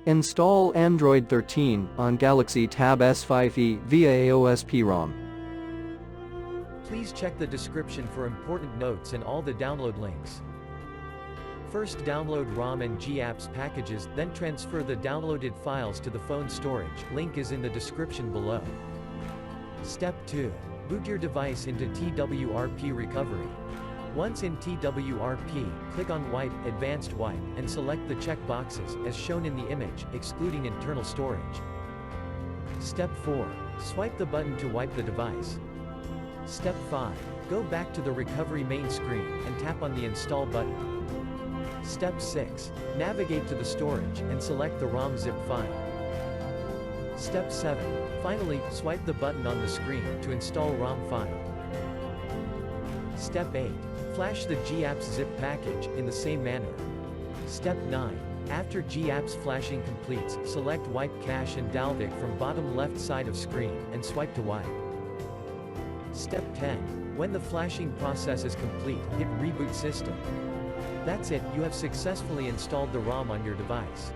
Install Android 13 on Galaxy Tab S5e via AOSP Rom. Please check the description for important notes and all the download links. First, download ROM and GApps packages, then transfer the downloaded files to the phone storage. Link is in the description below. Step 2. Boot your device into TWRP recovery. Once in TWRP, click on Wipe, Advanced Wipe, and select the check boxes, as shown in the image, excluding internal storage. Step 4. Swipe the button to wipe the device. Step 5. Go back to the recovery main screen, and tap on the Install button. Step 6. Navigate to the storage, and select the ROM zip file. Step 7. Finally, swipe the button on the screen to install ROM file. Step 8. Flash the GApps zip package, in the same manner. Step 9. After GApps flashing completes, select Wipe Cache and Dalvik from bottom left side of screen, and swipe to wipe. Step 10. When the flashing process is complete, hit Reboot System. That's it, you have successfully installed the ROM on your device.